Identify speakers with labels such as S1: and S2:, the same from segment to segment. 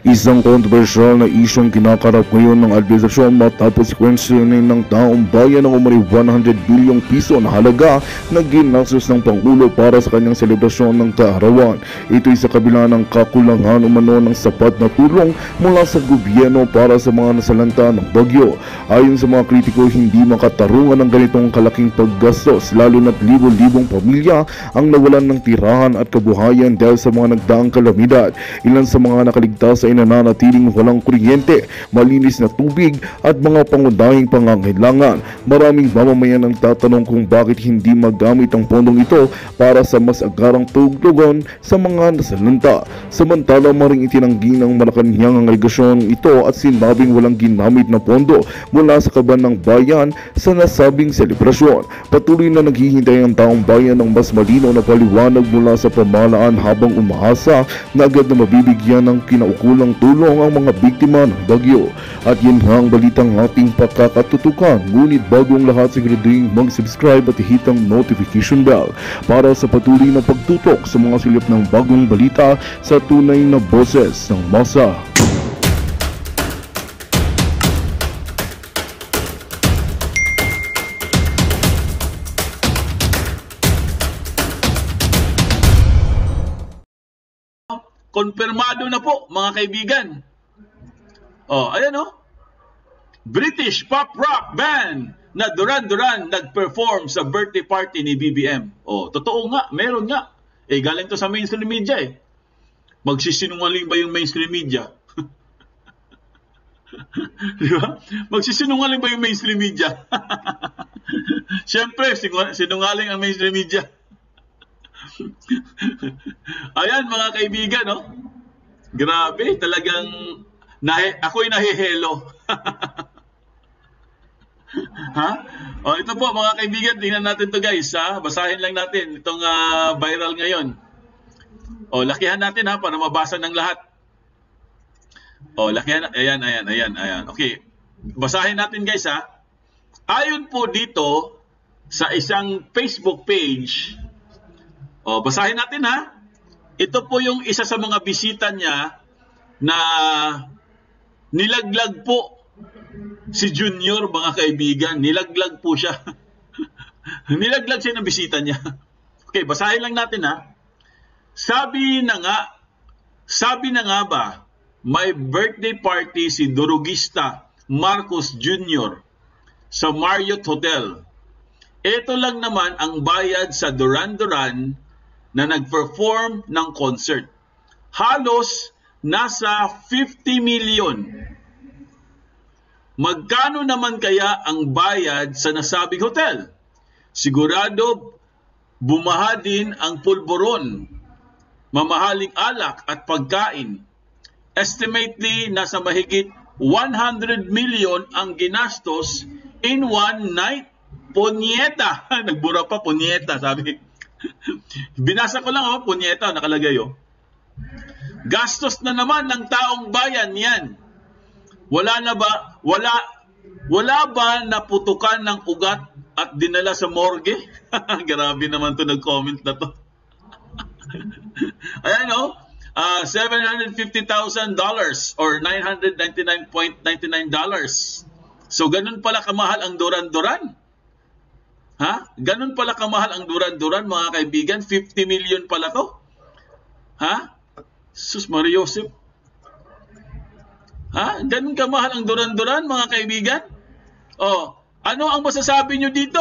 S1: Isang kontrobersyal na isyong kinakarap ngayon ng administrasyon matapos kwestiyonin ng taong bayan ng umani 100 bilyong piso na halaga na ginastos ng Pangulo para sa kanyang selebrasyon ng kaarawan. Ito'y sa kabila ng kakulangan umano ng sapat na tulong mula sa gobyerno para sa mga nasalanta ng bagyo. Ayon sa mga kritiko, hindi makatarungan ng ganitong kalaking paggastos lalo na't libo-libong pamilya ang nawalan ng tirahan at kabuhayan dahil sa mga nagdaang kalamidad. Ilan sa mga nakaligtas ay nananatiling walang kuryente, malinis na tubig at mga pangunahing pangangailangan. Maraming mamamayan ang tatanong kung bakit hindi magamit ang pondong ito para sa mas agarang tugtugon sa mga nasalanta. Samantala, maring itinanggi ng Malacanang ang alegasyon ito at sinabing walang ginamit na pondo mula sa kaban ng bayan sa nasabing selebrasyon. Patuloy na naghihintay ang taong bayan ng mas malinaw na paliwanag mula sa pamahalaan habang umaasa na agad na mabibigyan ng kinaukulang tulong ang mga biktima ng bagyo. At yun ang balitang ating pakakatutukan. Ngunit bago ang lahat, siguraduhin mag-subscribe at hit ang notification bell para sa patuloy na pagtutok sa mga silip ng bagong balita sa tunay na boses ng masa.
S2: Konfirmado na po, mga kaibigan. Ayan British pop rock band na Duran Duran nag-perform sa birthday party ni BBM. Totoo nga, meron nga. Galing to sa mainstream media Magsisinungaling ba yung mainstream media? Di ba? Magsisinungaling ba yung mainstream media? Siyempre, sinungaling ang mainstream media. Ayan mga kaibigan, grabe, talagang ako'y nahihelo. Ito po mga kaibigan, tingnan natin to guys, basahin lang natin itong viral ngayon. Lakihan natin para mabasa ng lahat. Lakihan, ayan. Okay, basahin natin guys Ayon po dito sa isang Facebook page, basahin natin Ito po yung isa sa mga bisita niya na nilaglag po si Junior, mga kaibigan. Nilaglag po siya. Nilaglag siya ng bisita niya. Okay, basahin lang natin Sabi na nga ba, may birthday party si Durugista Marcos Jr. sa Marriott Hotel. Ito lang naman ang bayad sa Duran Duran na nag-perform ng concert. Halos nasa 50 million. Magkano naman kaya ang bayad sa nasabing hotel? Sigurado bumaha din ang pulburon, mamahaling alak at pagkain. Estimately nasa mahigit 100 million ang ginastos in one night. Punyeta! Nagbura pa, punyeta, sabi. Binasa ko lang punyeta, nakalagay Gastos na naman ng taong bayan yan. Wala ba naputukan ng ugat at dinala sa morgue? Grabe naman to, nag-comment na to. Ayan $750,000 or $999.99. So ganun pala kamahal ang Duran Duran. Ganun pala kamahal ang Duran Duran, mga kaibigan. 50 million pala to. Sus Maria Joseph. Ganun kamahal ang Duran Duran, mga kaibigan. Ano ang masasabi nyo dito?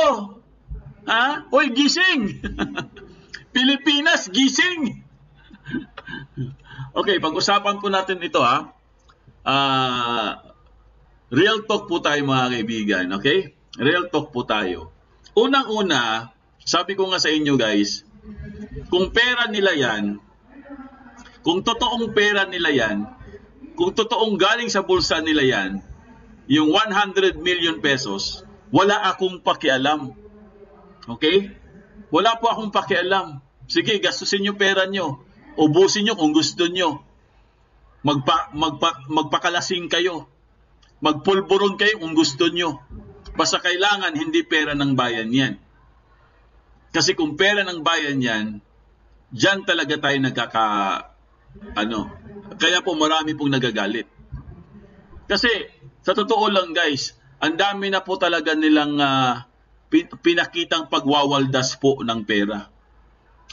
S2: Hoy, gising! Pilipinas, gising! Okay, pag-usapan po natin ito real talk po tayo, mga kaibigan. Okay? Real talk po tayo. Unang-una, sabi ko nga sa inyo guys, kung pera nila yan, kung totoong pera nila yan, kung totoong galing sa bulsa nila yan, yung 100 million pesos, wala akong pakialam. Okay? Wala po akong pakialam. Sige, gastusin nyo pera nyo. Ubusin nyo kung gusto nyo. Magpakalasing kayo. Magpulburon kayo kung gusto nyo. Basta kailangan hindi pera ng bayan yan. Kasi kung pera ng bayan yan, dyan talaga tayo Kaya po marami pong nagagalit. Kasi sa totoo lang guys, ang dami na po talaga nilang pinakitang pagwawaldas po ng pera.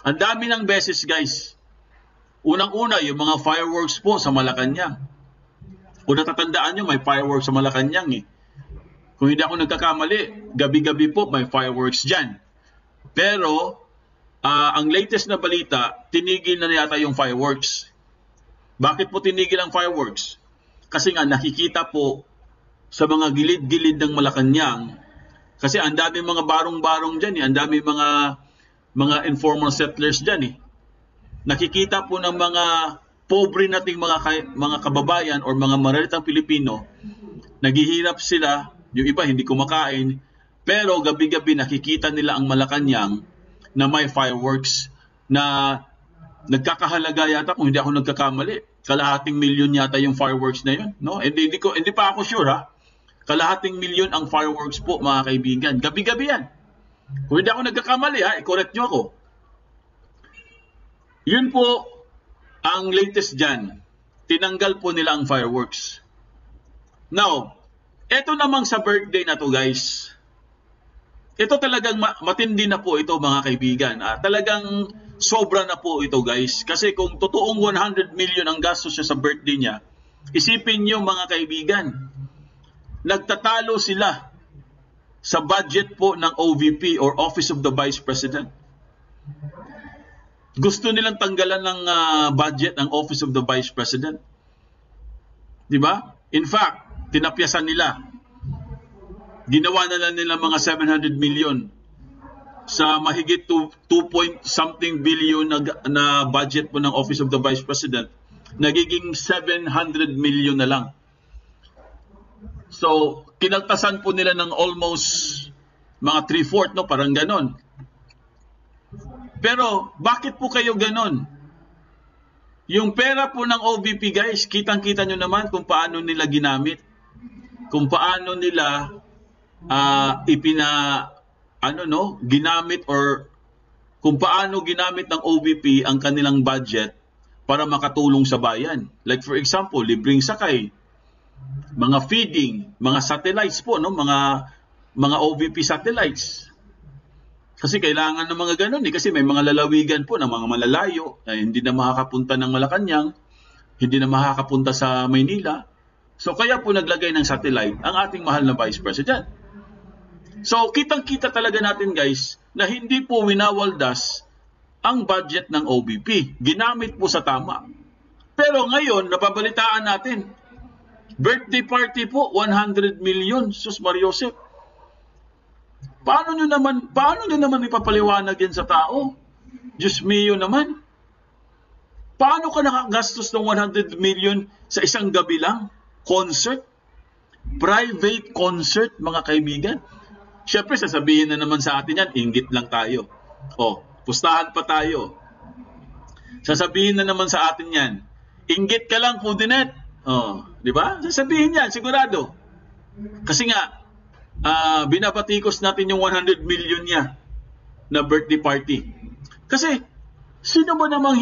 S2: Ang dami ng beses guys. Unang-una, yung mga fireworks po sa Malacanang. Kung natatandaan nyo, may fireworks sa Malacanang eh. Kung hindi ako nagkakamali, gabi-gabi po may fireworks dyan. Pero, ang latest na balita, tinigil na yata yung fireworks. Bakit po tinigil ang fireworks? Kasi nga nakikita po sa mga gilid-gilid ng Malacanang, kasi ang dami mga barong-barong dyan eh, ang dami mga informal settlers dyan eh. Nakikita po ng mga pobre nating mga kababayan or mga mararitang Pilipino, naghihirap sila, yung iba hindi kumakain, pero gabi-gabi nakikita nila ang Malacanang na may fireworks na nagkakahalaga yata, kung hindi ako nagkakamali, kalahating milyon yata yung fireworks na yun. No? Hindi pa ako sure ha. Kalahating milyon ang fireworks po mga kaibigan. Gabi-gabi yan. Kung hindi ako nagkakamali ha, i-correct nyo ako. Yun po ang latest dyan. Tinanggal po nila ang fireworks. Now, eto namang sa birthday na to guys. Ito talagang matindi na po ito mga kaibigan. Talagang sobra na po ito guys. Kasi kung totoong 100 million ang gastos siya sa birthday niya, isipin niyo mga kaibigan, nagtatalo sila sa budget po ng OVP or Office of the Vice President. Gusto nilang tanggalan ng budget ng Office of the Vice President. Di ba? In fact, tinapyasan nila. Ginawa na lang nila mga 700 million sa mahigit 2 billion na budget po ng Office of the Vice President. Nagiging 700 million na lang. So, kinaltasan po nila ng almost mga 3/4, no? Parang ganon. Pero, bakit po kayo ganon? Yung pera po ng OVP, guys, kitang-kita nyo naman kung paano nila ginamit. Kung paano nila ginamit or kung paano ginamit ng OVP ang kanilang budget para makatulong sa bayan. Like for example, libreng sakay, mga feeding, mga satellites po, no? Mga OVP satellites. Kasi kailangan ng mga ganun eh, kasi may mga lalawigan po ng mga malalayo na hindi na makakapunta ng Malacanang, hindi na makakapunta sa Maynila. So kaya po naglagay ng satellite ang ating mahal na Vice President. So kitang-kita talaga natin guys na hindi po winawaldas ang budget ng OVP. Ginamit po sa tama. Pero ngayon, napabalitaan natin, birthday party po, 100 million. Sus Mariosep. Paano nyo naman ipapaliwanag yan sa tao? Diyos mio naman. Paano ka nakagastos ng 100 million sa isang gabi lang? Concert? Private concert, mga kaibigan? Siyempre, sasabihin na naman sa atin yan, inggit lang tayo. O, pustahan pa tayo. Sasabihin na naman sa atin yan, inggit ka lang, Pudinet. O, di ba? Sasabihin yan, sigurado. Kasi nga, binabatikos natin yung 100 million niya na birthday party. Kasi, sino ba naman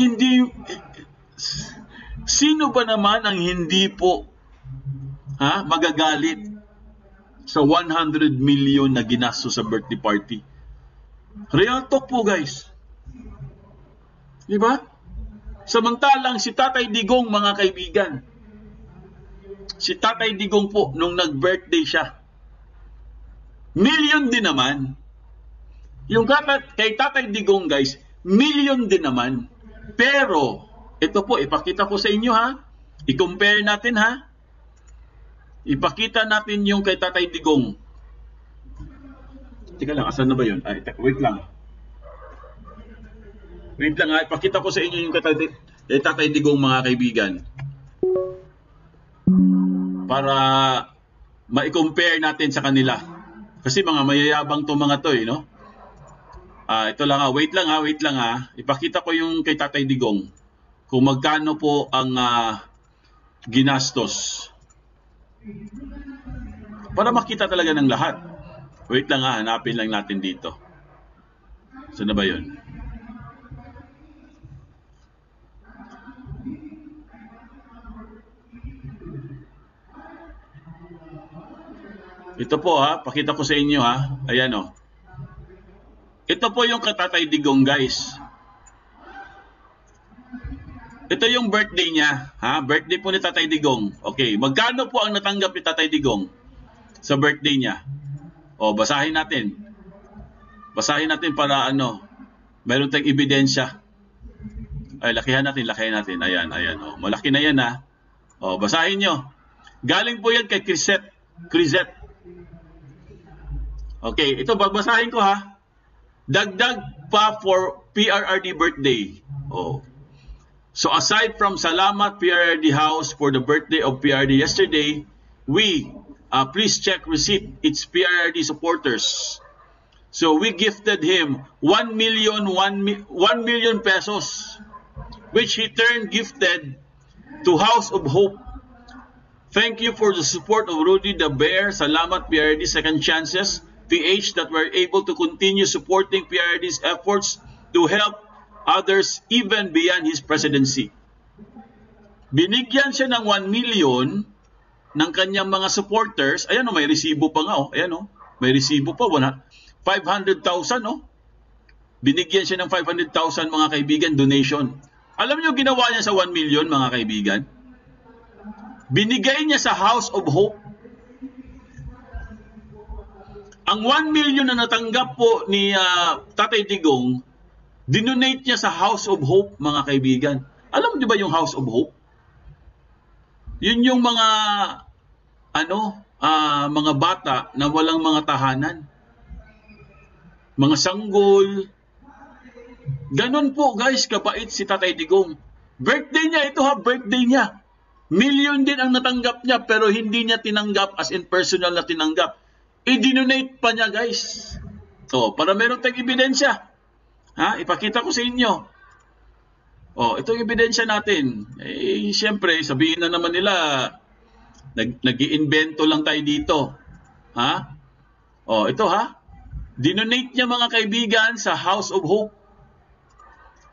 S2: ang hindi po magagalit sa 100 million na ginastos sa birthday party? Real talk po guys. Di ba? Samantalang si Tatay Digong, mga kaibigan, si Tatay Digong po, nung nag-birthday siya, million din naman. Yung kay Tatay Digong guys, million din naman. Pero, ito po, ipakita ko sa inyo ha. I-compare natin ha. Ipakita natin yung kay Tatay Digong. Teka lang, asan na ba yun? Wait lang. Wait lang ha. Ipakita ko sa inyo yung kay Tatay Digong, mga kaibigan. Para ma-compare natin sa kanila. Kasi mga mayayabang to mga to no? Ito lang ha. Wait lang ha. Ipakita ko yung kay Tatay Digong. Kung magkano po ang ginastos. Para makita talaga ng lahat. Wait lang ha. Hanapin lang natin dito. Saan na ba yun? Ito po pakita ko sa inyo Ayan Ito po yung Tatay Digong, guys. Ito yung birthday niya, Birthday po ni Tatay Digong. Okay, magkano po ang natanggap ni Tatay Digong sa birthday niya? Basahin natin. Basahin natin para meron tayong ebidensya. Ay, lakihan natin. Ayan. Malaki na yan basahin nyo. Galing po yan kay Crisette. Okay, ito babasahin ko Dagdag pa for PRRD birthday. So aside from salamat PRRD House for the birthday of PRRD yesterday, we please check receipt. It's PRRD supporters. So we gifted him 1 million pesos, which he turned gifted to House of Hope. Thank you for the support of Rudy the Bear. Salamat PRRD Second Chances PH that were able to continue supporting PRRD's efforts to help others even beyond his presidency. Binigyan siya ng 1 million ng kanyang mga supporters. Ayan may resibo pa nga Ayan may resibo pa 500,000 Binigyan siya ng 500,000 mga kaibigan donation. Alam niyo ginawa niya sa 1 million mga kaibigan? Binigay niya sa House of Hope. Ang 1 million na natanggap po ni Tatay Digong, dinonate niya sa House of Hope, mga kaibigan. Alam niyo ba yung House of Hope? Yun yung mga mga bata na walang mga tahanan. Mga sanggol. Ganon po guys, kabait si Tatay Digong. Birthday niya ito birthday niya. Million din ang natanggap niya pero hindi niya tinanggap as in personal na tinanggap. I-donate pa niya guys. Para meron tayong ebidensya. Ipakita ko sa inyo. Ito yung ebidensya natin. Siyempre, sabihin na naman nila, nag-iimbento lang tayo dito. Ito dinonate niya mga kaibigan sa House of Hope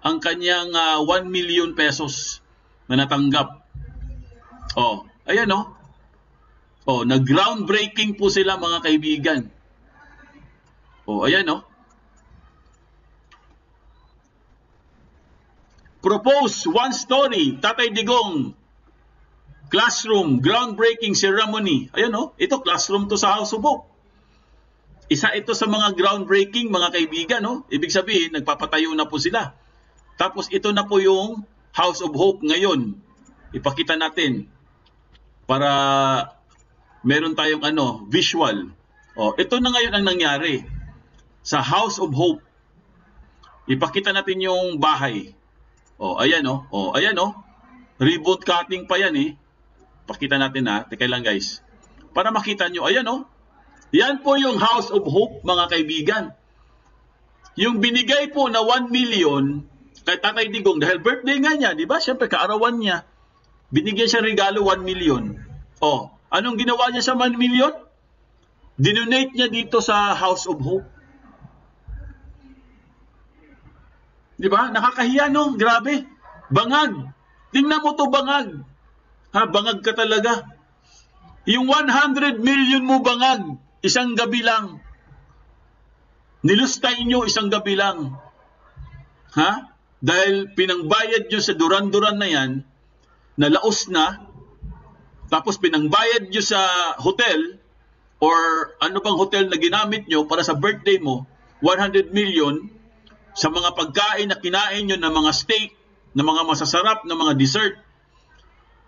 S2: ang kanyang 1 million pesos na natanggap. Ayan nag-groundbreaking po sila mga kaibigan. Ayan Propose one story, Tatay Digong. Classroom, groundbreaking ceremony. Ayan ito classroom to sa House of Hope. Isa ito sa mga groundbreaking mga kaibigan Ibig sabihin, nagpapatayo na po sila. Tapos ito na po yung House of Hope ngayon. Ipakita natin para meron tayong visual. Ito na ngayon ang nangyari sa House of Hope. Ipakita natin yung bahay. Ayan ayan ribbon cutting pa yan Pakita natin Teka lang guys. Para makita nyo, ayan Yan po yung House of Hope mga kaibigan. Yung binigay po na 1 million kay Tatay Digong dahil birthday nga niya, di ba? Siyempre kaarawan niya. Binigyan siya regalo 1 million. Anong ginawa niya sa 1 million? Dinonate niya dito sa House of Hope. Di ba? Nakakahiya Grabe. Bangag. Tingnan mo to bangag. Bangag ka talaga. Yung 100 million mo bangag, isang gabi lang. Nilustay nyo isang gabi lang. Dahil pinangbayad nyo sa duran-duran na yan, nalaos na, tapos pinangbayad nyo sa hotel, or ano bang hotel na ginamit nyo para sa birthday mo, 100 million, sa mga pagkain na kinain nyo na mga steak, na mga masasarap, na mga dessert,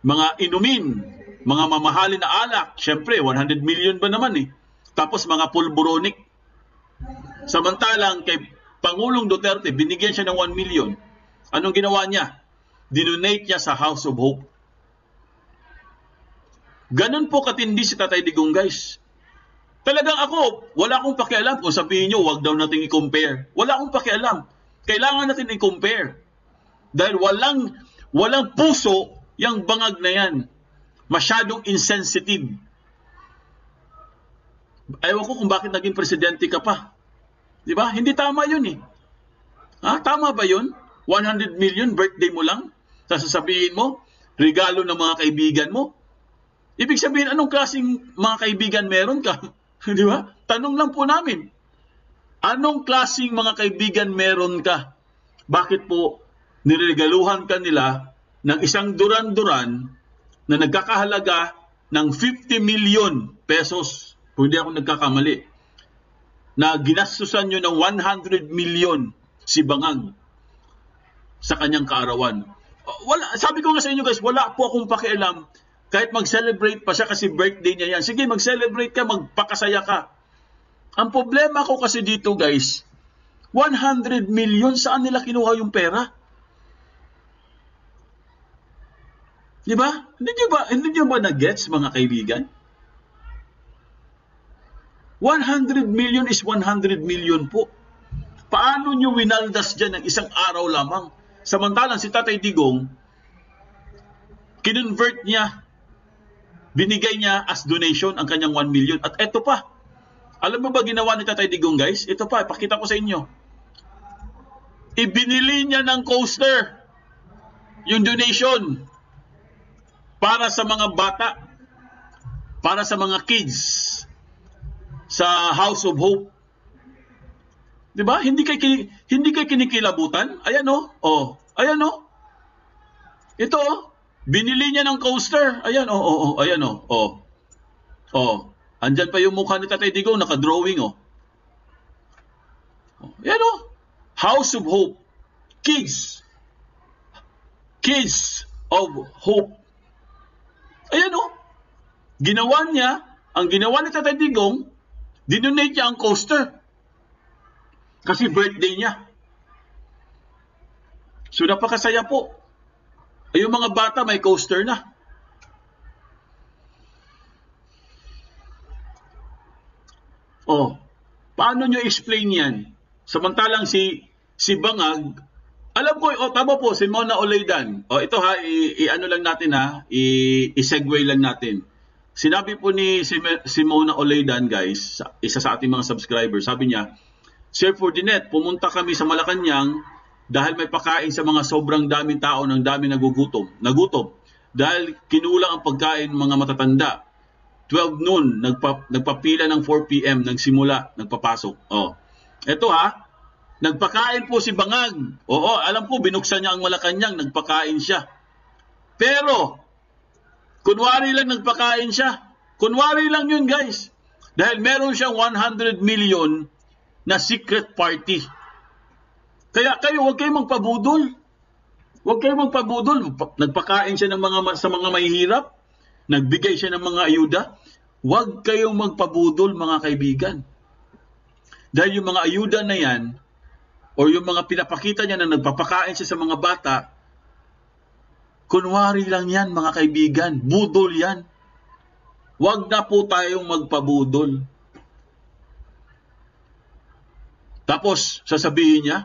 S2: mga inumin, mga mamahalin na alak, syempre 100 million ba naman Tapos mga pulburonik. Samantalang kay Pangulong Duterte, binigyan siya ng 1 million. Anong ginawa niya? Dinonate niya sa House of Hope. Ganun po katindi si Tatay Digong guys. Talagang ako, wala akong pakialam kung sabihin nyo, wag daw natin i-compare. Wala akong pakialam. Kailangan natin i-compare. Dahil walang puso yung bangag na yan. Masyadong insensitive. Ewan ko kung bakit naging presidente ka pa. Di ba? Hindi tama yun Tama ba yun? 100 million birthday mo lang? Sasabihin mo, regalo ng mga kaibigan mo? Ibig sabihin, anong klaseng mga kaibigan meron ka? Di ba? Tanong lang po namin, anong klaseng mga kaibigan meron ka? Bakit po niregaluhan ka nila ng isang duran-duran na nagkakahalaga ng 50 million pesos, kung hindi ako nagkakamali, na ginastusan nyo ng 100 million si Bangag sa kanyang kaarawan. Wala, sabi ko nga sa inyo guys, wala po akong pakialam kahit mag-celebrate pa siya kasi birthday niya yan. Sige, mag-celebrate ka, magpakasaya ka. Ang problema ko kasi dito guys, 100 million, saan nila kinuha yung pera? Di ba? Hindi nyo ba na-gets mga kaibigan? 100 million is 100 million po. Paano nyo winaldas dyan ng isang araw lamang? Samantalang si Tatay Digong, kinonvert niya, binigay niya as donation ang kanyang 1 million. At eto pa, alam mo ba ginawa ni Tatay Digong guys? Ito pa, ipakita ko sa inyo. Ibinili niya ng coaster yung donation para sa mga bata, para sa mga kids sa House of Hope. 'Di ba? Hindi kay kinikilabutan. Ayan oh. Oh, ayan oh. Ito oh. Binili niya ng coaster. Ayan oh, ayan oh. Oh. Oh. Andyan pa yung mukha ni Tatay Digong naka-drawing oh. Ayan oh. House of Hope. Kids. Kids of Hope. Ayan oh. Ang ginawa ni Tatay Digong, dinonate niya ang coaster. Kasi birthday niya. So napakasaya po. Ay, yung mga bata may coaster na. Oh, paano nyo explain yan? Samantalang si Bangag, alam ko, tama po, si Mona Oleydan. Ito ha, i-ano lang natin ha, i-segue lang natin. Sinabi po ni si Mona Oleydan guys, isa sa ating mga subscribers, sabi niya, Sir Fordinet, pumunta kami sa Malacanang dahil may pagkain sa mga sobrang daming tao ng daming nagutom. Dahil kinulang ang pagkain ng mga matatanda. 12 noon, nagpapila ng 4 p.m. nagpapasok. Ito ha, nagpakain po si Bangag. Oo, alam po, binuksan niya ang Malacanang, nagpakain siya. Pero, kunwari lang nagpakain siya. Kunwari lang yun guys. Dahil meron siyang 100 million na secret party. Kaya kayo, huwag kayong magpabudol. Huwag kayong magpabudol. Nagpakain siya sa mga mahihirap. Nagbigay siya ng mga ayuda. Huwag kayong magpabudol mga kaibigan. Dahil yung mga ayuda na yan, o yung mga pinapakita niya na nagpapakain siya sa mga bata, kunwari lang yan mga kaibigan. Budol yan. Huwag na po tayong magpabudol. Tapos, sasabihin niya,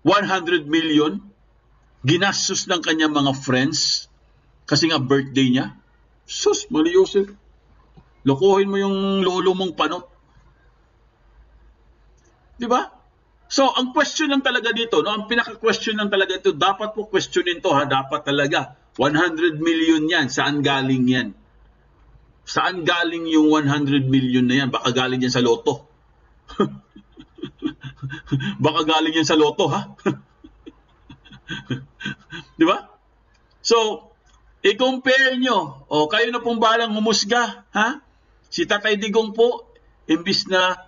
S2: 100 million, ginastos ng kanyang mga friends, kasi nga birthday niya. Sus, Mali Joseph. Lokohin mo yung lolo mong panot. Diba? So, ang question lang talaga dito, ang pinaka-question lang talaga ito, dapat po questionin to ha, dapat talaga. 100 million yan, saan galing yan? Saan galing yung 100 million na yan? Baka galing yan sa loto. Baka galing yan sa loto, ha? Di ba? So, i-compare nyo. Kayo na pong balang humusga, ha? Si Tatay Digong po, imbis na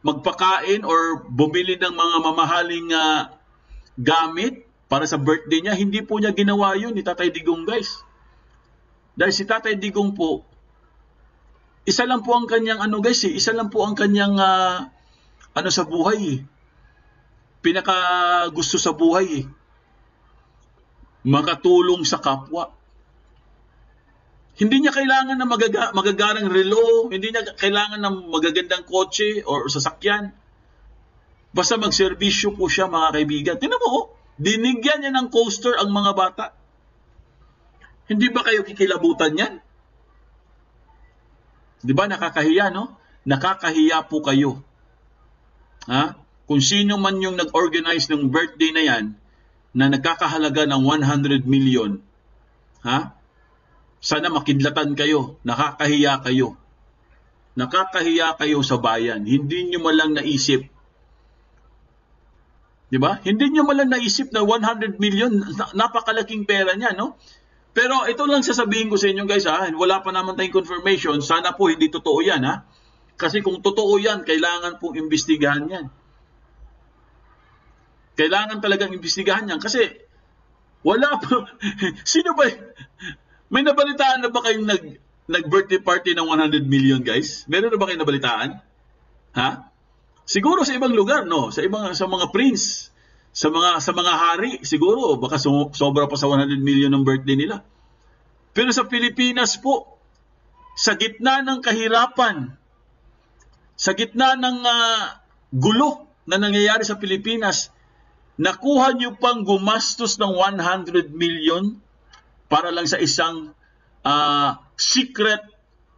S2: magpakain or bumili ng mga mamahaling gamit para sa birthday niya, hindi po niya ginawa yun ni Tatay Digong, guys. Dahil si Tatay Digong po, isa lang po ang kanyang isa lang po ang kanyang sa buhay pinaka gusto sa buhay makatulong sa kapwa. Hindi niya kailangan ng magagarang relo, hindi niya kailangan ng magagandang kotse o sasakyan. Basta magserbisyo po siya mga kaibigan. Tingnan mo, dinigyan niya ng coaster ang mga bata. Hindi ba kayo kikilabutan yan? Di ba nakakahiya, no? Nakakahiya po kayo. Ha? Kung sino man yung nag-organize ng birthday na yan, na nagkakahalaga ng 100 million, ha? Sana makidlatan kayo, nakakahiya kayo. nakakahiya kayo sa bayan. Hindi nyo malang naisip. Di ba? Hindi nyo malang naisip na 100 million, napakalaking pera niya, no? Pero ito lang sasabihin ko sa inyo guys, ha? Wala pa naman tayong confirmation. Sana po hindi totoo yan, ha? Kasi kung totoo yan, kailangan pong imbestigahan yan. Kailangan talagang imbestigahan yan. Kasi wala pa. Sino ba? May nabalitaan na ba kayong nag-birthday party ng 100 million guys? Meron na ba kayong nabalitaan? Ha? Siguro sa ibang lugar, no? Sa mga prince, sa mga hari, siguro baka sobra pa sa 100 million ng birthday nila. Pero sa Pilipinas po, sa gitna ng kahirapan, sa gitna ng gulo na nangyayari sa Pilipinas, nakuha niyo pang gumastos ng 100 million para lang sa isang secret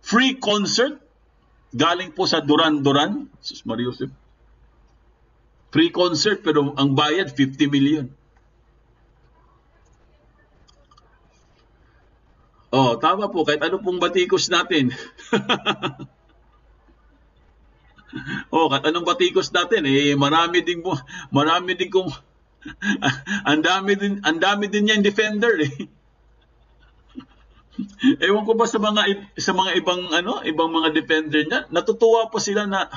S2: free concert galing po sa Duran Duran. Sus Mario Joseph. Free concert pero ang bayad 50 million. Oh, tama po. Kahit ano pong batikos natin. Kahit anong batikos natin, marami din kung ang dami din yan defender Ewan ko ba sa mga ibang mga defender niya, natutuwa pa sila na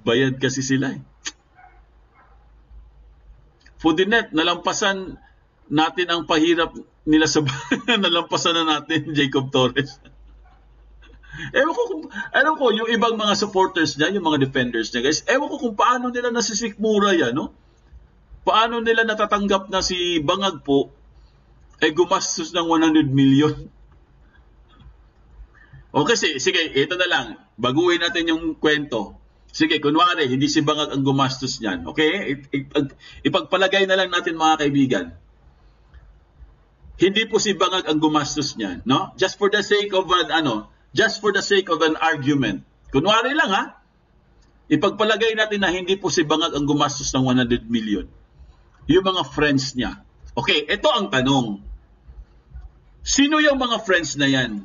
S2: bayad kasi sila Fudinet, nalampasan natin ang pahirap nila sa nalampasan na natin Jacob Torres. Ewan ko yung ibang mga supporters niya, yung mga defenders niya guys, ewan ko kung paano nila nasisikmura yan, no? Paano nila natatanggap na si Bangag po ay gumastos ng 100 million. Okay, sige, ito na lang. Baguhin natin yung kwento. Sige, kunwari, hindi si Bangag ang gumastos niyan. Okay? Ipagpalagay na lang natin mga kaibigan. Hindi po si Bangag ang gumastos niyan, no? Just for the sake of an argument. Kunwari lang ha. Ipagpalagay natin na hindi po si Bangag ang gumastos ng 100 million. Yung mga friends niya. Okay, ito ang tanong. Sino yung mga friends na yan?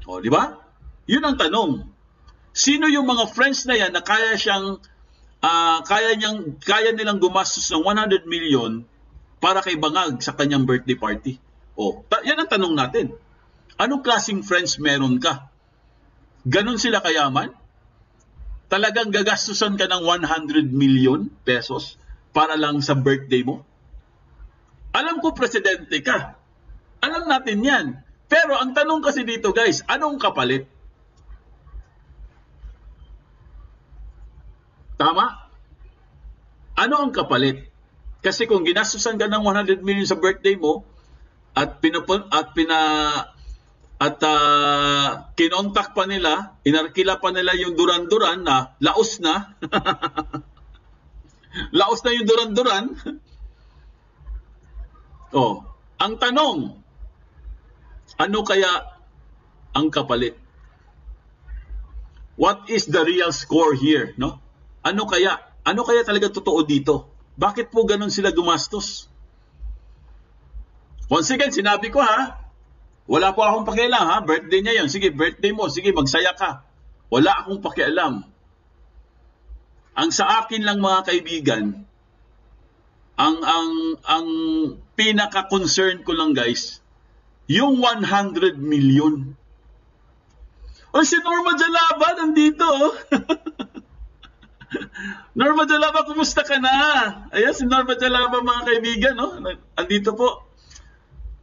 S2: O, di ba? Yun ang tanong. Sino yung mga friends na yan na kaya nilang gumastos ng 100 million para kay Bangag sa kanyang birthday party? O, yan ang tanong natin. Anong klaseng friends meron ka? Ganon sila kayaman? Talagang gagastusan ka ng 100 million pesos para lang sa birthday mo? Alam ko presidente ka. Alam natin yan. Pero ang tanong kasi dito guys, anong kapalit? Tama? Ano ang kapalit? Kasi kung ginastusan ka ng 100 million sa birthday mo at kinontak pa nila, inarkila pa nila yung Duran-Duran na laos na. Laos na yung Duran-Duran. Oh, ang tanong, ano kaya ang kapalit? What is the real score here, no? Ano kaya talaga totoo dito? Bakit po ganun sila gumastos? Once again, sinabi ko ha, wala po akong pakialam ha, birthday niya yun. Sige, birthday mo, sige, magsaya ka. Wala akong pakialam. Ang sa akin lang mga kaibigan, ang pinaka-concern ko lang guys, yung 100 million. O si Norma Jalaba nandito. Norma Jalaba, kumusta ka na? Ayan si Norma Jalaba mga kaibigan, no? Andito po.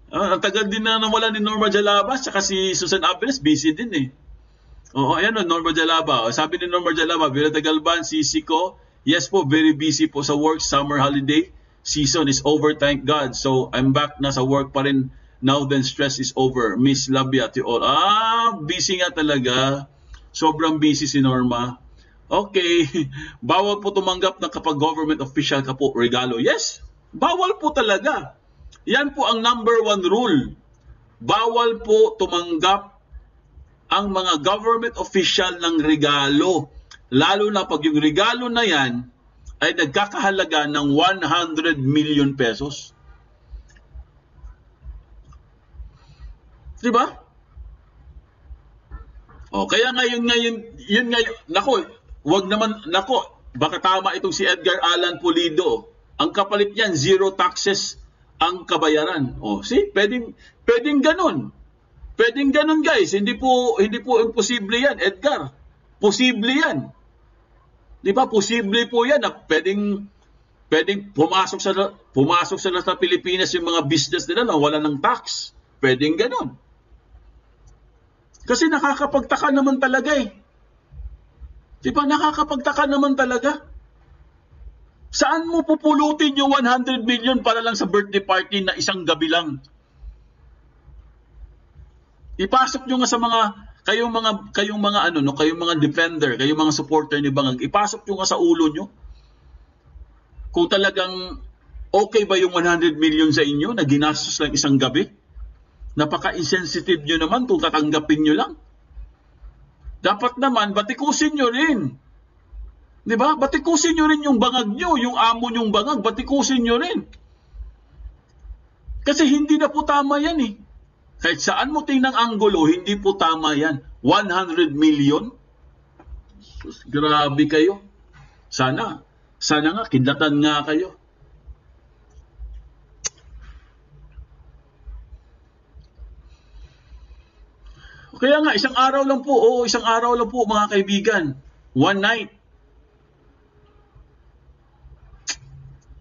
S2: Ang tagal din na nawala ni Norma Jalaba, saka si Susan Abeles, busy din eh. Oo, ayan o, Norma Jalaba. Sabi ni Norma Jalaba, Villa Tagalban, sisi ko, yes po, very busy po sa work, summer holiday season is over, thank God. So, I'm back na sa work pa rin. Now then, stress is over. Miss Labia to all. Busy nga talaga. Sobrang busy si Norma. Okay. Bawal po tumanggap na kapag government official ka po, regalo. Yes, bawal po talaga. Yan po ang number 1 rule. Bawal po tumanggap ang mga government official ng regalo. Lalo na pag yung regalo na yan ay nagkakahalaga ng 100 million pesos. Diba? Kaya yun ngayon, nako, wag naman, nako, baka tama itong si Edgar Allan Pulido. Ang kapalit niyan, 0 taxes ang kabayaran. Pwedeng ganun. Pwedeng ganun, guys. Hindi po imposible yan, Edgar. Posible yan. Di ba? Posible po yan na pwedeng pumasok sa Pilipinas yung mga business nila na wala ng tax. Pwedeng ganun. Kasi nakakapagtaka naman talaga eh. Di ba? Nakakapagtaka naman talaga. Saan mo pupulutin yung 100 million para lang sa birthday party na isang gabi lang? Ipasok nyo nga sa kayong mga defender, kayong mga supporter ni Bangag, ipasok nyo nga sa ulo nyo. Kung talagang okay ba yung 100 million sa inyo na ginastos lang isang gabi? Napaka-insensitive nyo naman kung tatanggapin nyo lang. Dapat naman, batikusin nyo rin. Di ba? Batikusin nyo rin yung bangag nyo, yung amo nyong bangag, batikusin nyo rin. Kasi hindi na po tama yan eh. Kahit saan mo tingnan anggulo, hindi po tama yan. 100 million? Sus, grabe kayo. Sana nga, kidlatan nga kayo. Kaya nga, isang araw lang po, mga kaibigan. One night.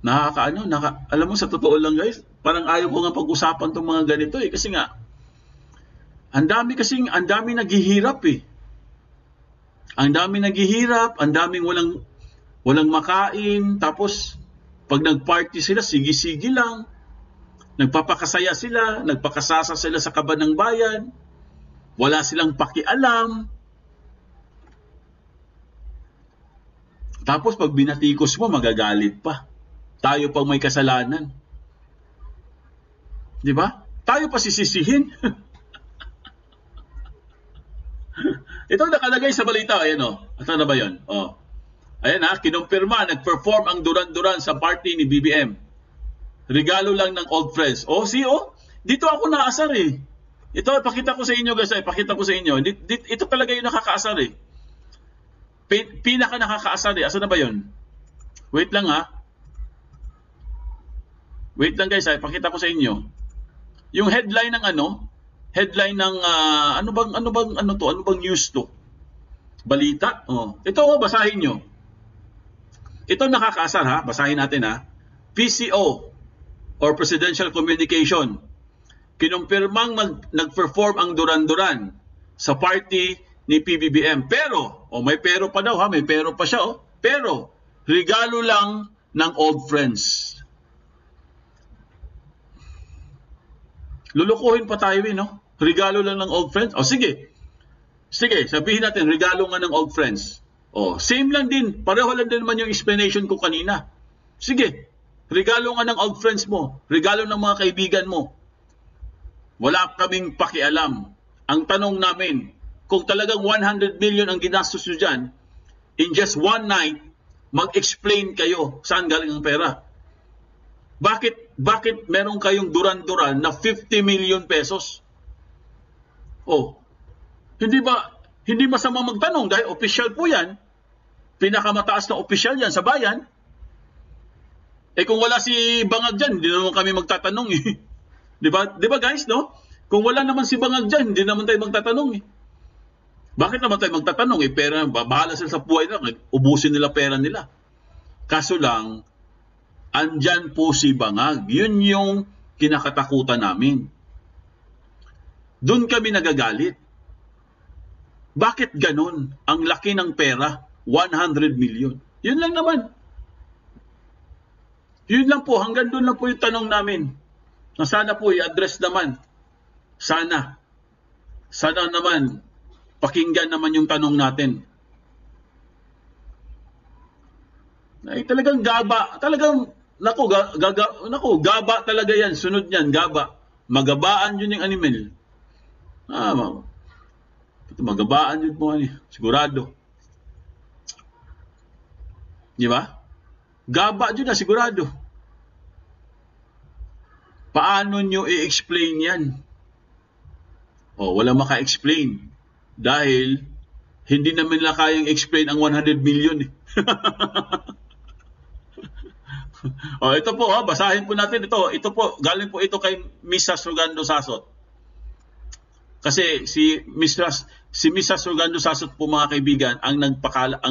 S2: Alam mo, sa totoo lang guys, parang ayaw ko nga pag-usapan tong mga ganito eh. Kasi nga, ang dami naghihirap eh. Ang dami naghihirap, ang daming walang makain, tapos pag nag-party sila, sige-sige lang. Nagpapakasaya sila, nagpakasasa sila sa kaba ng bayan. Wala silang pakialam. Tapos pag binatikos mo, magagalit pa. Tayo pang may kasalanan. Di ba? Tayo pa sisisihin. Ito nakalagay sa balita. Ayan o. Ito na ba yun? Ayan ha. Kinumpirma, nag-perform ang Duran-Duran sa party ni BBM. Regalo lang ng old friends. Dito ako naasar eh. Ito, pakita ko sa inyo guys. Pakita ko sa inyo. Ito talaga yung nakakaasar eh. Pinaka nakakaasar eh. Asa na ba yun? Wait lang ha. Wait lang guys, pakita ko sa inyo. Yung headline ng ano bang news to? Balita? Ito basahin nyo. Ito nakakaasar ha, basahin natin ha. PCO or Presidential Communication. Kinumpirmang nag-perform ang Duran-Duran sa party ni PBBM. Pero, may pero pa daw ha, may pero pa siya Pero, regalo lang ng old friends. Lulukuhin pa tayo no? Regalo lang ng old friends? Sige, sabihin natin, regalo nga ng old friends. Same lang din, pareho lang din naman yung explanation ko kanina. Sige, regalo nga ng old friends mo, regalo ng mga kaibigan mo. Wala kaming pakialam. Ang tanong namin, kung talagang 100 million ang ginastos nyo dyan, in just one night, mag-explain kayo saan galing ang pera. Bakit meron kayong Duran-Duran na 50 million pesos? Hindi masama magtanong dahil official po yan. Pinakamataas na official yan sa bayan. Kung wala si Bangag dyan, hindi naman kami magtatanong eh. Di ba guys, no? Kung wala naman si Bangag dyan, hindi naman tayo magtatanong eh. Bakit naman tayo magtatanong eh? Pera, bahala sila sa buhay nila, ubusin nila pera nila. Kaso lang, andyan po si Bangag. Yun yung kinakatakutan namin. Doon kami nagagalit. Bakit ganun? Ang laki ng pera, 100 million. Yun lang naman. Yun lang po, hanggang doon lang po yung tanong namin. Na sana po i-address naman. Sana naman, pakinggan naman yung tanong natin. Talagang gaba. Talagang, gaba talaga yan. Sunod yan, gaba. Magabaan yun yung animal. Magabaan yun po. Sigurado. Di ba? Gaba yun na, sigurado. Paano nyo i-explain yan? Wala maka-explain. Dahil hindi naman nila kayang explain ang 100 million eh. Ito po, basahin po natin ito. Ito po, galing po ito kay Mrs. Rogando Sasot. Kasi si Mrs. Rogando Sasot po, mga kaibigan, ang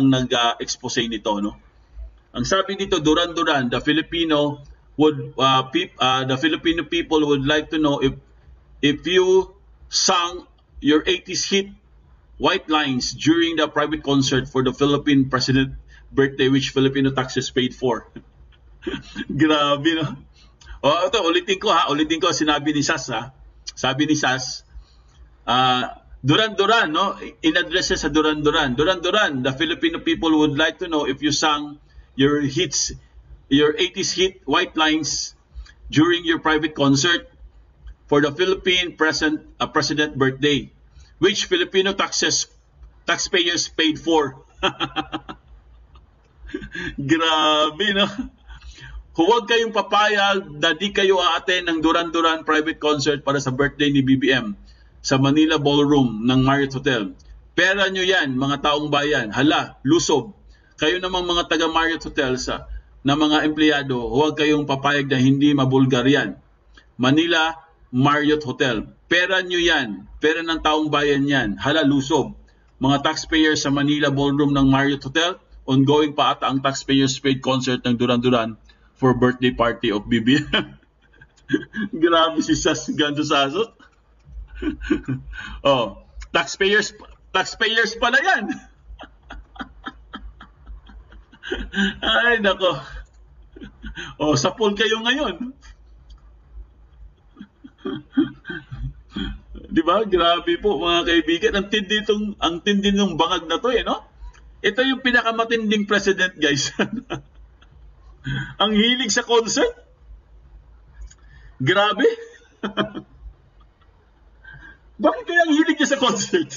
S2: nag-expose nito, no? Ang sabi dito, Duran-Duran, the Filipino people would like to know if you sang your 80s hit White Lines during the private concert for the Philippine President birthday, which Filipino taxes paid for. Grabe, no? Ito, ulitin ko sinabi ni Sas, ha? Sabi ni Sas, Duran-Duran, no? In-address sa Duran-Duran. Duran-Duran, the Filipino people would like to know if you sang your 80s hit White Lines during your private concert for the Philippine President birthday, which Filipino taxpayers paid for. Grabe, no? Huwag kayong papayag na di kayo a-attend ng Duran-Duran private concert para sa birthday ni BBM sa Manila Ballroom ng Marriott Hotel. Pera nyo yan, mga taong bayan. Hala, lusob. Kayo namang mga taga Marriott Hotel na mga empleyado, huwag kayong papayag na hindi mabulgar yan. Manila Marriott Hotel. Pera nyo yan. Pera ng taong bayan yan. Hala, lusob. Mga taxpayers sa Manila Ballroom ng Marriott Hotel, ongoing pa ata ang taxpayers paid concert ng Duran-Duran for birthday party of BBM. Grabe si Sas Gando Sasot. Taxpayers pala yan. Ay, nako. Sa pool kayo ngayon. Di ba? Grabe po, mga kaibigan. Ang tindi ng bangag na to, no? Ito yung pinakamatinding president, guys. Ang hilig sa concert. Grabe. Bakit kaya ang hilig niya sa concert?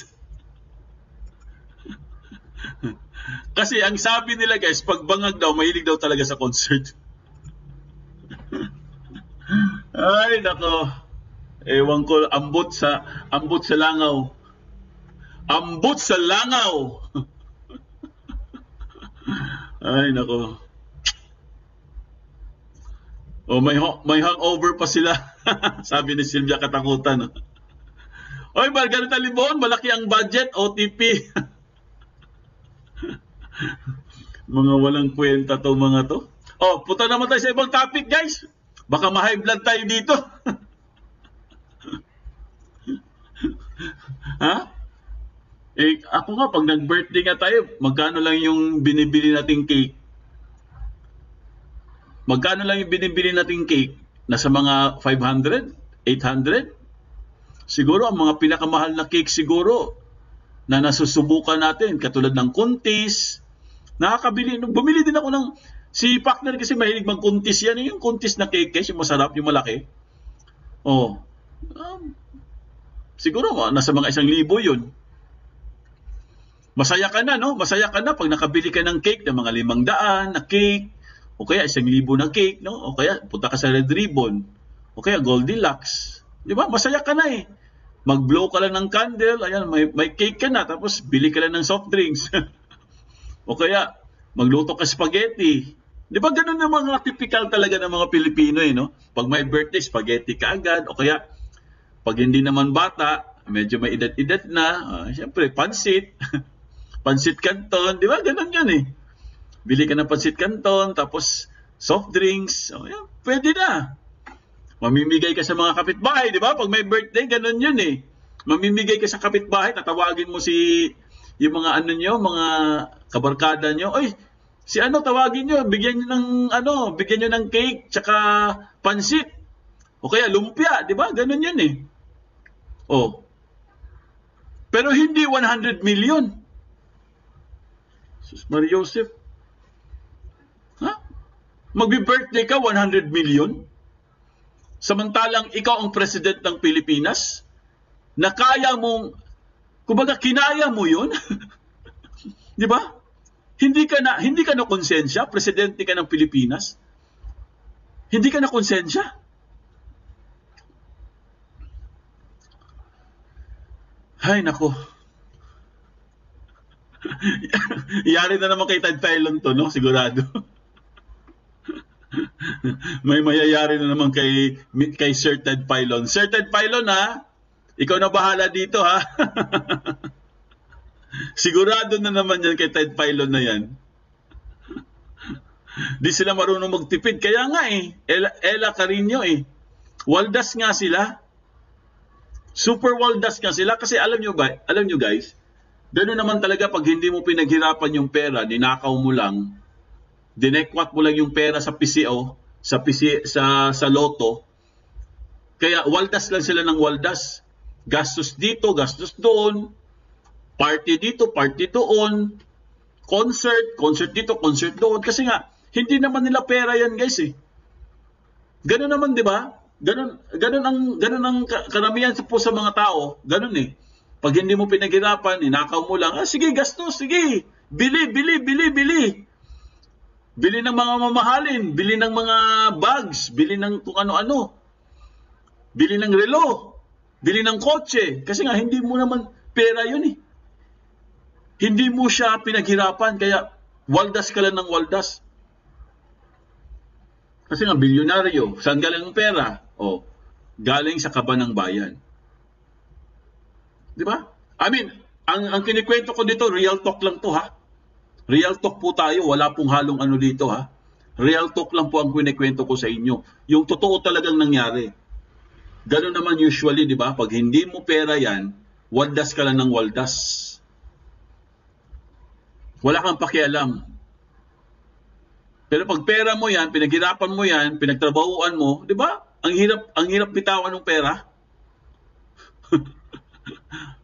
S2: Kasi ang sabi nila, guys, pag bangag daw, mahilig daw talaga sa concert. Ay, nako. Ewan ko, ambot sa langaw. Ambot sa langaw. Ay, nako. May hangover pa sila. Sabi ni Sylvia Katakutan. Oy, Margarita Libon, malaki ang budget, OTP. Mga walang kwenta to, mga to. Punta naman tayo sa ibang topic, guys. Baka ma-high blood tayo dito. Ha? Ako nga, pag nag-birthday nga tayo, magkano lang yung binibili nating cake? Magkano lang yung binibili nating cake? Nasa mga 500? 800? Siguro, ang mga pinakamahal na cake siguro na nasusubukan natin, katulad ng kuntis. Bumili din ako ng, si partner kasi mahilig mag-kuntis yan. Yung kuntis na cake, yung masarap, yung malaki. Siguro, nasa mga 1,000 yun. Masaya ka na, no? Masaya ka na pag nakabili ka ng cake ng mga 500 na cake, o kaya 1,000 na cake, no? O kaya punta ka sa Red Ribbon, o kaya Goldilocks. Di ba? Masaya ka na eh. Mag-blow ka lang ng candle, ayan, may cake ka na, tapos bili ka lang ng soft drinks. O kaya, magluto ka spaghetti. Di ba ganun na mga typical talaga ng mga Pilipino eh, no? Pag may birthday, spaghetti ka agad, o kaya, pag hindi naman bata, medyo may edad-edad na, siyempre, pansit. Pansit Canton, di ba? Ganun yan eh. Bili ka ng pansit Canton, tapos soft drinks, yan, pwede na. Mamimigay ka sa mga kapitbahay, di ba? Pag may birthday, ganun yun eh. Mamimigay ka sa kapitbahay, tatawagin mo yung mga mga kabarkada nyo. Oy, si tawagin nyo, bigyan nyo ng cake, tsaka pansit. O kaya lumpia, di ba? Ganun yun eh. Pero hindi 100 million. Sus Maria Joseph. Magbi-birthday ka, 100 million? Samantalang ikaw ang president ng Pilipinas, na kaya mong, kumbaga kinaya mo yun, di ba? Hindi ka na konsensya, presidente ka ng Pilipinas. Hindi ka na konsensya. Ay, nako. Yari na naman kay Ted Filon to, no? Sigurado. May mayayari na naman kay Sir Ted Filon. Sir Ted Filon, ha? Ikaw na bahala dito, ha? Sigurado na naman yan kay Ted Filon na yan. Di sila marunong magtipid. Kaya nga Ella Carino waldas nga sila. Super waldas nga sila. Kasi alam nyo guys, gano'n naman talaga pag hindi mo pinaghirapan yung pera, ninakaw mo lang, dinekwat mo lang yung pera sa PCO, sa loto. Kaya waldas lang sila ng waldas. Gastos dito, gastos doon. Party dito, party doon. Concert dito, concert doon. Kasi nga, hindi naman nila pera yan guys Ganun naman, di ba? Ganun ang karamihan po sa mga tao. Ganun Pag hindi mo pinaghirapan, inakaw mo lang, sige, gastos, sige. Bili. Bili ng mga mamahalin, bili ng mga bags, bili ng kung ano-ano. Bili ng relo, bili ng kotse. Kasi nga, hindi mo naman pera yun Hindi mo siya pinaghirapan, kaya waldas ka lang ng waldas. Kasi nga, bilyonaryo, saan galing ang pera? Galing sa kaba ng bayan. Di ba? I mean, ang kinikwento ko dito, real talk lang to ha. Real talk po tayo, wala pong halong ano dito ha. Real talk lang po ang kinikwento ko sa inyo. Yung totoo talagang nangyari. Ganun naman usually, di ba? Pag hindi mo pera yan, waldas ka lang ng waldas. Wala kang pakialam. Pero pag pera mo yan, pinaghirapan mo yan, pinagtrabahuan mo, di ba? Ang hirap bitawan ng pera.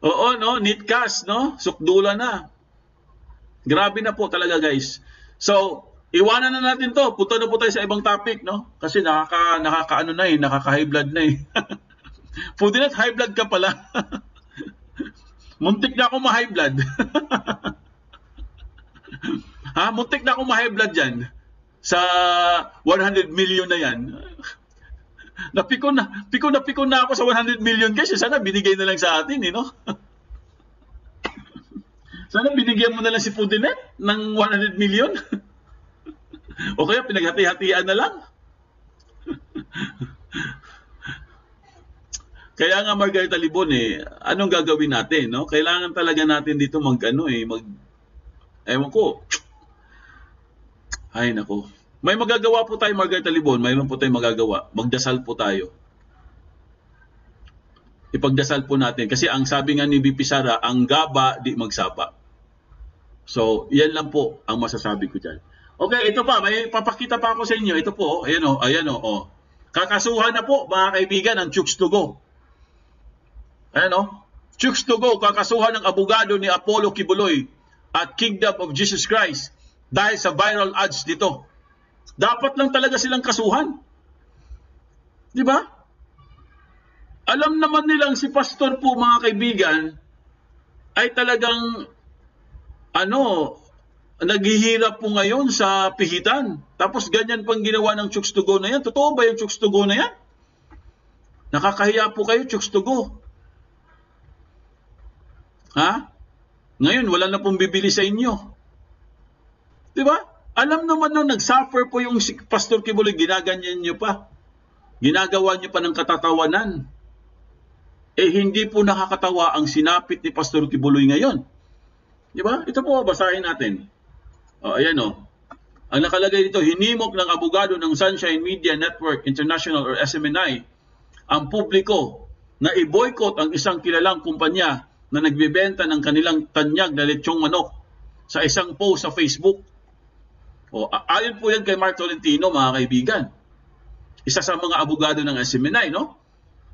S2: Oo, no? Need cash, no? Sukdula na. Grabe na po talaga, guys. So, iwanan na natin to. Punta na po tayo sa ibang topic, no? Kasi nakaka-ano na nakaka-high blood na Pudinat, high blood ka pala. Muntik na ako ma-high blood. Muntik na ako ma-high blood dyan. Sa 100 million na yan. Napikon na ako sa 100 million guys. Sana binigay na lang sa atin, no? Sana binigyan mo na lang si Pudinet ng 100 million. O kaya pinaghati-hatian na lang. Kaya nga Margarita Libon anong gagawin natin, no? Kailangan talaga natin dito ewan ko. Ay nako. May magagawa po tayo Margarita Libon, mayroon po tayong magagawa. Magdasal po tayo. Ipagdasal po natin kasi ang sabi nga ni BP Sara, ang gaba di magsapa. So, yan lang po ang masasabi ko diyan. Okay, ito pa, may papakita pa ako sa inyo. Ito po, ayan o. Kakasuhan na po mga kaibigan ang Chooks to Go. Ayan o. Chooks to Go, kakasuhan ng abogado ni Apollo Kibuloy at Kingdom of Jesus Christ dahil sa viral ads dito. Dapat lang talaga silang kasuhan. Di ba? Alam naman nilang si pastor po mga kaibigan ay talagang naghihirap po ngayon sa pihitan. Tapos ganyan pang ginawa ng Chooks to Go na yan. Totoo ba yung Chooks to Go na yan? Nakakahiya po kayo, Chooks to Go. Ngayon, wala na pong bibili sa inyo. Di ba? Alam naman nung nag-suffer po yung si Pastor Kibuloy, ginaganyan nyo pa. Ginagawa nyo pa ng katatawanan. Hindi po nakakatawa ang sinapit ni Pastor Kibuloy ngayon. Di ba? Ito po, basahin natin. Ayan o. Ang nakalagay dito, hinimok ng abogado ng Sunshine Media Network International or SMNI ang publiko na i-boycott ang isang kilalang kumpanya na nagbebenta ng kanilang tanyag na lechong manok sa isang post sa Facebook. Ayon po yan kay Mark Tolentino, mga kaibigan. Isa sa mga abogado ng SMNI, no?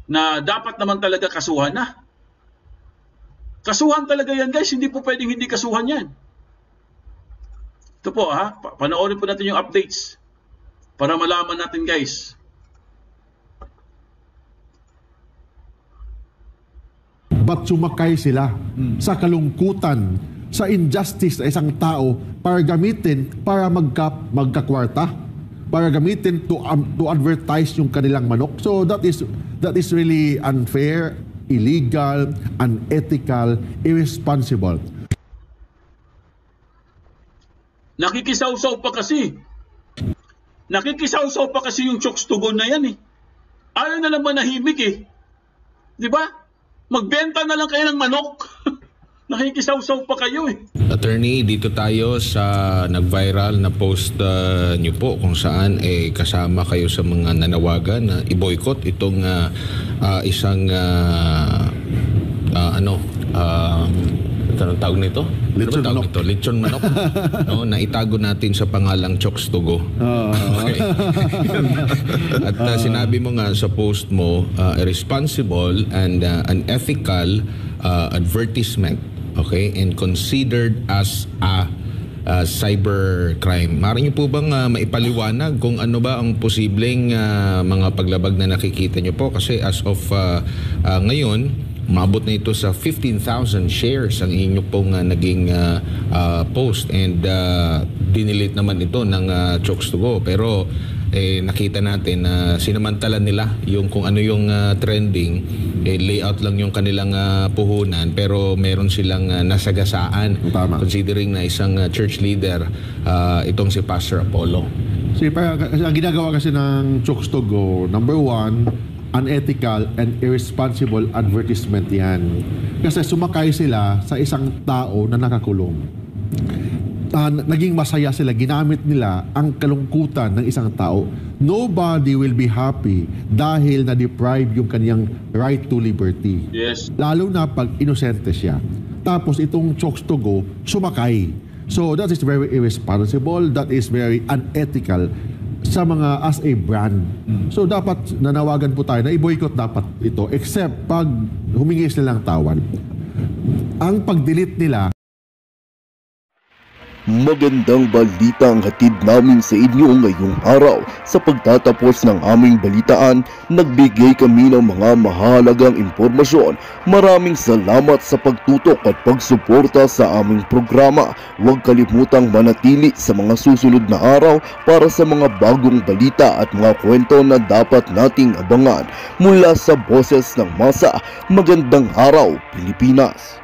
S2: Na dapat naman talaga kasuhan na. Kasuhan talaga yan, guys. Hindi po pwedeng hindi kasuhan yan. Ito po, panoorin po natin yung updates para malaman natin, guys.
S3: Ba't sumakay sila sa kalungkutan, sa injustice sa isang tao para gamitin para magkakwarta, para gamitin to advertise yung kanilang manok. So that is really unfair, illegal, unethical, irresponsible.
S2: Nakikisawsaw pa kasi. Nakikisawsaw pa kasi yung Chokes to Go na yan eh. Ayaw na lang manahimik eh. Di ba? Magbenta na lang kayo ng manok. Nakikisawsaw pa kayo eh.
S4: Attorney, dito tayo sa nag-viral na post niyo po kung saan kasama kayo sa mga nanawagan na i-boycott itong isang anong tawag nito?
S3: Lechon manok.
S4: Lechon manok. No, na itago natin sa pangalang Chokes to Go. Okay. At sinabi mo nga sa post mo, irresponsible and unethical advertisement, okay, and considered as a cybercrime. Maaari niyo po bang maipaliwanag kung ano ba ang posibleng mga paglabag na nakikita niyo po? Kasi as of ngayon, umabot na ito sa 15,000 shares ang inyo pong naging post, and dinilit naman ito ng Chokes to Go. Pero nakita natin na sinamantala nila yung kung ano yung trending, layout lang yung kanilang puhunan, pero meron silang nasagasaan.
S3: Tama.
S4: Considering na isang church leader itong si Pastor Apollo.
S3: Ang ginagawa kasi ng Chokes to Go, number one, unethical and irresponsible advertisement yan. Kasi sumakay sila sa isang tao na nakakulong. Naging masaya sila, ginamit nila ang kalungkutan ng isang tao. Nobody will be happy dahil na-deprive yung kanyang right to liberty.
S2: Yes.
S3: Lalo na pag inosente siya. Tapos itong Chokes to Go, sumakay. So that is very irresponsible, that is very unethical sa mga as a brand. So dapat nanawagan po tayo na i-boycott dapat ito, except pag humingi sila ng tawad. Ang pag-delete nila,
S1: Magandang balita ang hatid namin sa inyo ngayong araw. Sa pagtatapos ng aming balitaan, nagbigay kami ng mga mahalagang impormasyon. Maraming salamat sa pagtutok at pagsuporta sa aming programa. Huwag kalimutang manatili sa mga susunod na araw para sa mga bagong balita at mga kwento na dapat nating abangan. Mula sa Boses ng Masa, magandang araw, Pilipinas!